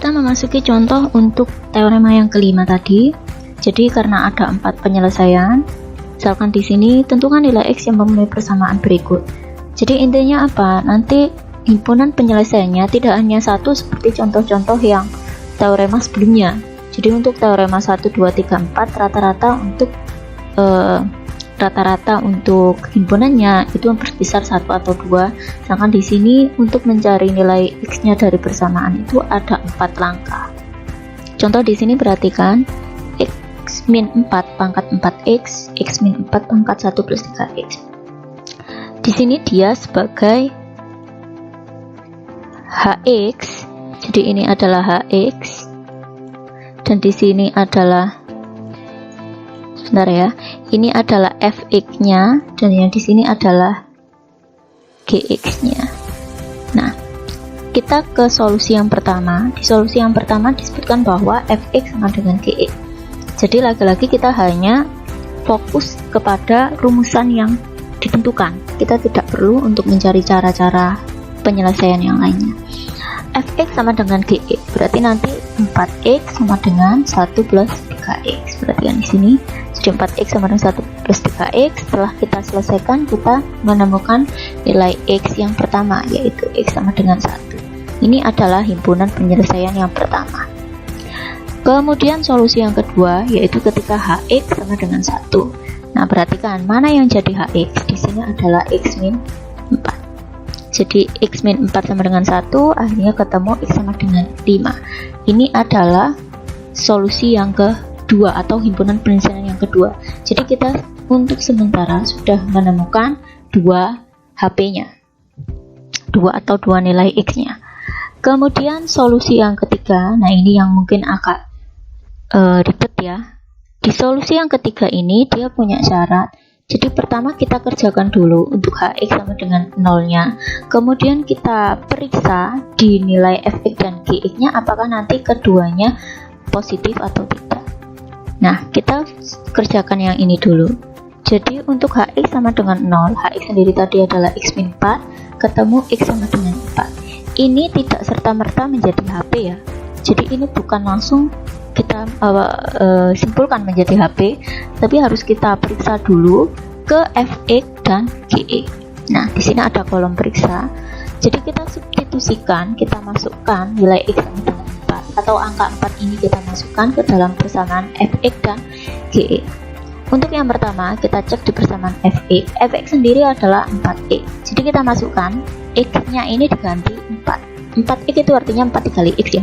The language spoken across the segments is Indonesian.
Kita memasuki contoh untuk teorema yang kelima tadi. Jadi karena ada 4 penyelesaian, misalkan di sini tentukan nilai X yang memenuhi persamaan berikut. Jadi intinya apa? Nanti himpunan penyelesaiannya tidak hanya satu seperti contoh-contoh yang teorema sebelumnya. Jadi untuk teorema 1, 2, 3, 4 rata-rata untuk himpunannya itu berkisar 1 atau 2. Sedangkan di sini untuk mencari nilai X-nya dari persamaan itu ada 4 langkah. Contoh di sini perhatikan X min 4 pangkat 4X, X min 4 pangkat 1 plus 3X. Di sini dia sebagai HX, jadi ini adalah HX, dan di sini adalah, sebentar ya, ini adalah Fx-nya, dan yang di sini adalah Gx-nya. Nah, kita ke solusi yang pertama. Di solusi yang pertama disebutkan bahwa Fx sama dengan Gx. Jadi lagi-lagi kita hanya fokus kepada rumusan yang ditentukan. Kita tidak perlu untuk mencari cara-cara penyelesaian yang lainnya. Fx sama dengan Gx, berarti nanti 4x sama dengan 1 plus 3x. Berarti kan di sini jadi 4x sama dengan 1 plus 3x. Setelah kita selesaikan, kita menemukan nilai x yang pertama, yaitu x sama dengan 1. Ini adalah himpunan penyelesaian yang pertama. Kemudian solusi yang kedua, yaitu ketika hx sama dengan 1. Nah, perhatikan mana yang jadi hx. Di sini adalah x min 4. Jadi x min 4 sama dengan 1, akhirnya ketemu x sama dengan 5. Ini adalah solusi yang kedua atau himpunan penyelesaian yang kedua. Jadi kita untuk sementara sudah menemukan 2 HP-nya, 2 atau 2 nilai x-nya. Kemudian solusi yang ketiga, nah ini yang mungkin agak ribet ya. Di solusi yang ketiga ini dia punya syarat. Jadi pertama kita kerjakan dulu untuk hx sama dengan 0-nya. Kemudian kita periksa di nilai fx dan gx-nya apakah nanti keduanya positif atau tidak. Nah, kita kerjakan yang ini dulu. Jadi untuk hx sama dengan 0, hx sendiri tadi adalah x min 4, ketemu x sama dengan 4. Ini tidak serta-merta menjadi HP ya. Jadi ini bukan langsung kita simpulkan menjadi HP, tapi harus kita periksa dulu ke fx dan gx. Nah, di sini ada kolom periksa. Jadi kita substitusikan, kita masukkan nilai x sama dengan 4 atau angka 4 ini kita masukkan ke dalam persamaan fx dan gx. Untuk yang pertama kita cek di persamaan fx. Fx sendiri adalah 4x. Jadi kita masukkan x-nya ini diganti 4. 4x itu artinya 4 dikali x ya.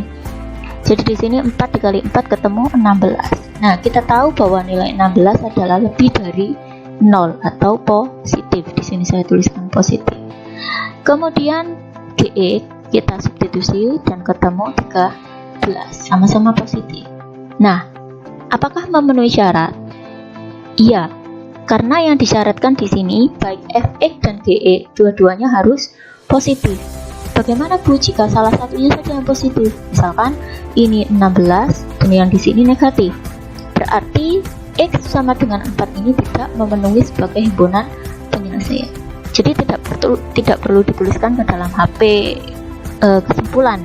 Jadi di sini 4 dikali 4 ketemu 16. Nah, kita tahu bahwa nilai 16 adalah lebih dari 0 atau positif. Di sini saya tuliskan positif. Kemudian gx kita substitusi dan ketemu 13, sama-sama positif. Nah, apakah memenuhi syarat? Iya, karena yang disyaratkan di sini baik fx dan gx dua-duanya harus positif. Bagaimana Bu jika salah satunya saja yang positif? Misalkan ini 16 dan yang di sini negatif. Berarti x sama dengan 4 ini tidak memenuhi sebagai himpunan penyelesaian. Jadi tidak perlu dituliskan ke dalam HP kesimpulan.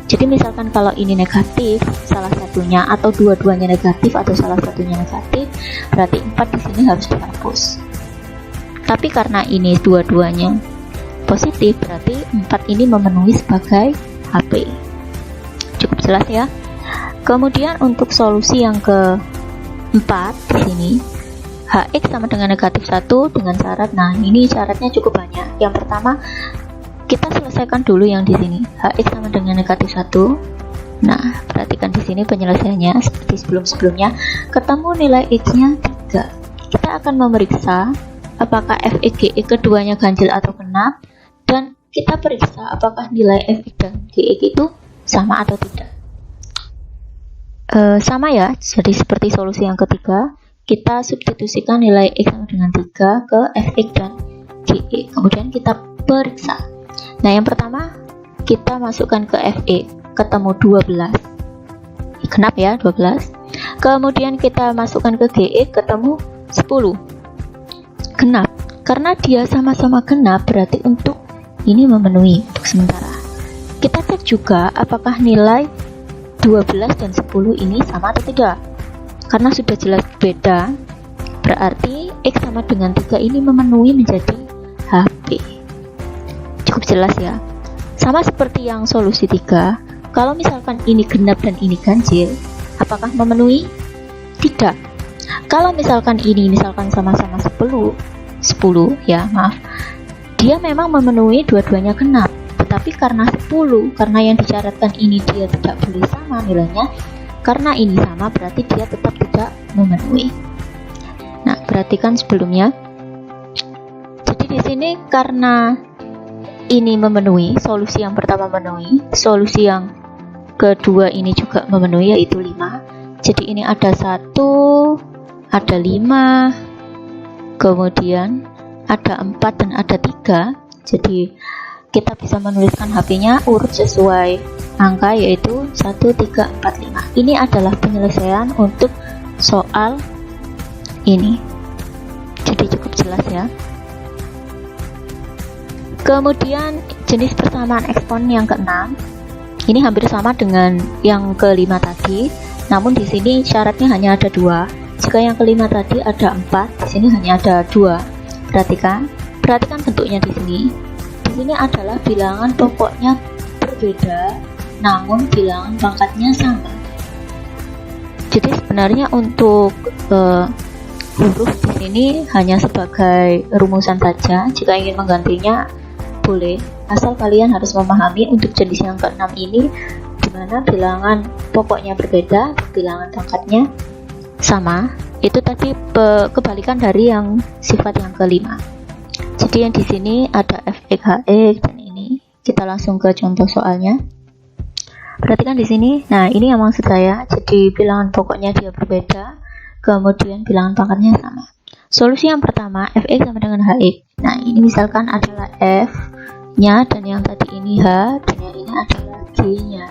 Jadi misalkan kalau ini negatif salah satunya atau dua-duanya negatif atau salah satunya negatif, berarti 4 di sini harus dihapus. Tapi karena ini dua-duanya positif, berarti 4 ini memenuhi sebagai HP. Cukup jelas ya. Kemudian untuk solusi yang keempat di sini hx sama dengan negatif 1 dengan syarat. Nah, ini syaratnya cukup banyak. Yang pertama kita selesaikan dulu yang di sini. Hx sama dengan negatif 1. Nah, perhatikan di sini penyelesaiannya seperti sebelum-sebelumnya. Ketemu nilai x-nya 3. Kita akan memeriksa apakah fx gx keduanya ganjil atau genap, dan kita periksa apakah nilai fx dan gx itu sama atau tidak. Sama ya, jadi seperti solusi yang ketiga, kita substitusikan nilai x sama dengan 3 ke fx dan gx, kemudian kita periksa. Nah, yang pertama kita masukkan ke fx, ketemu 12, genap ya 12. Kemudian kita masukkan ke gx, ketemu 10, genap. Karena dia sama-sama genap, berarti untuk ini memenuhi untuk sementara. Kita cek juga apakah nilai 12 dan 10 ini sama atau tidak? Karena sudah jelas beda, berarti X sama dengan 3 ini memenuhi menjadi HP. Cukup jelas ya. Sama seperti yang solusi 3, kalau misalkan ini genap dan ini ganjil, apakah memenuhi? Tidak. Kalau misalkan ini sama-sama 10 ya, maaf, dia memang memenuhi dua-duanya genap, tetapi karena 10, karena yang disyaratkan ini dia tidak boleh sama nilainya, karena ini sama berarti dia tetap tidak memenuhi. Nah, perhatikan sebelumnya. Jadi di sini karena ini memenuhi, solusi yang pertama memenuhi, solusi yang kedua ini juga memenuhi, yaitu 5. Jadi ini ada 1, ada 5, kemudian ada 4 dan ada 3. Jadi kita bisa menuliskan HP-nya urut sesuai angka, yaitu 1, 3, 4, 5. Ini adalah penyelesaian untuk soal ini. Jadi cukup jelas ya. Kemudian jenis persamaan ekspon yang ke-6 ini hampir sama dengan yang ke-5 tadi, namun di sini syaratnya hanya ada 2. Jika yang ke-5 tadi ada 4, di sini hanya ada 2. Perhatikan bentuknya di sini. Di sini adalah bilangan pokoknya berbeda, namun bilangan pangkatnya sama. Jadi sebenarnya untuk huruf di sini hanya sebagai rumusan saja. Jika ingin menggantinya boleh, asal kalian harus memahami untuk jenis yang ke-6 ini dimana bilangan pokoknya berbeda, bilangan pangkatnya sama. Itu tadi kebalikan dari yang sifat yang ke-5. Jadi yang di sini ada fx, hx, dan ini kita langsung ke contoh soalnya. Perhatikan di sini. Nah, ini yang maksud saya. Jadi bilangan pokoknya dia berbeda, kemudian bilangan pangkatnya sama. Solusi yang pertama, fx sama dengan hx. Nah, ini misalkan adalah f-nya dan yang tadi ini h, dan yang ini adalah g-nya.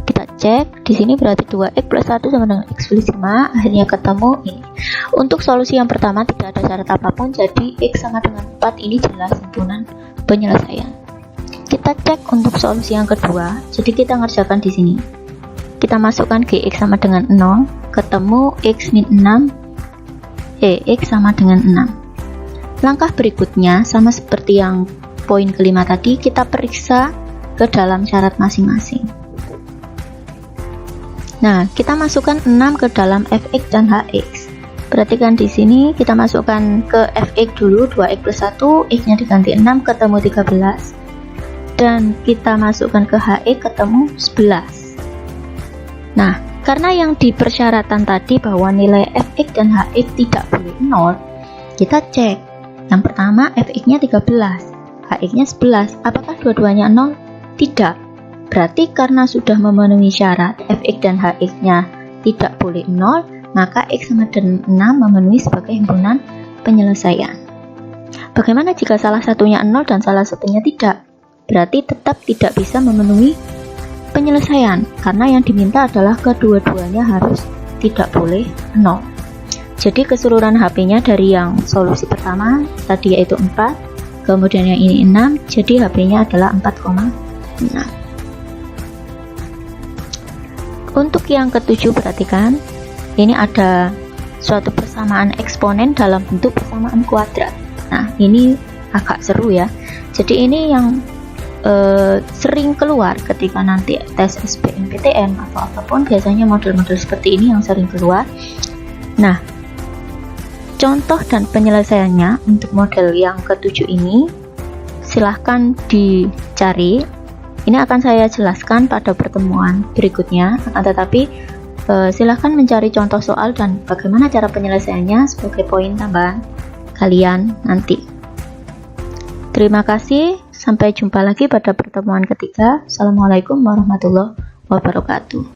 Kita cek, di sini berarti 2x plus 1 sama dengan x plus 5, akhirnya ketemu ini. Untuk solusi yang pertama tidak ada syarat apapun, jadi x sama dengan 4 ini jelas himpunan penyelesaian. Kita cek untuk solusi yang kedua, jadi kita ngerjakan di sini. Kita masukkan gx sama dengan 0, ketemu x min 6, x sama dengan 6. Langkah berikutnya sama seperti yang poin kelima tadi, kita periksa ke dalam syarat masing-masing. Nah, kita masukkan 6 ke dalam fx dan hx. Perhatikan di sini kita masukkan ke fx dulu 2x plus 1, x-nya diganti 6, ketemu 13. Dan kita masukkan ke hx, ketemu 11. Nah, karena yang di persyaratan tadi bahwa nilai fx dan hx tidak boleh 0, kita cek. Yang pertama fx-nya 13, hx-nya 11. Apakah dua-duanya 0? Tidak. Berarti karena sudah memenuhi syarat fx dan hx-nya tidak boleh 0, maka x sama dengan 6 memenuhi sebagai himpunan penyelesaian. Bagaimana jika salah satunya 0 dan salah satunya tidak? Berarti tetap tidak bisa memenuhi penyelesaian, karena yang diminta adalah kedua-duanya harus tidak boleh 0. Jadi keseluruhan HP-nya dari yang solusi pertama tadi yaitu 4, kemudian yang ini 6, jadi HP-nya adalah 4,6. Untuk yang ketujuh, perhatikan, ini ada suatu persamaan eksponen dalam bentuk persamaan kuadrat. Nah, ini agak seru ya. Jadi ini yang sering keluar ketika nanti tes SBMPTN atau apapun, biasanya model-model seperti ini yang sering keluar. Nah, contoh dan penyelesaiannya untuk model yang ketujuh ini silahkan dicari. Ini akan saya jelaskan pada pertemuan berikutnya, tetapi silahkan mencari contoh soal dan bagaimana cara penyelesaiannya sebagai poin tambahan kalian nanti. Terima kasih, sampai jumpa lagi pada pertemuan ketiga. Assalamualaikum warahmatullahi wabarakatuh.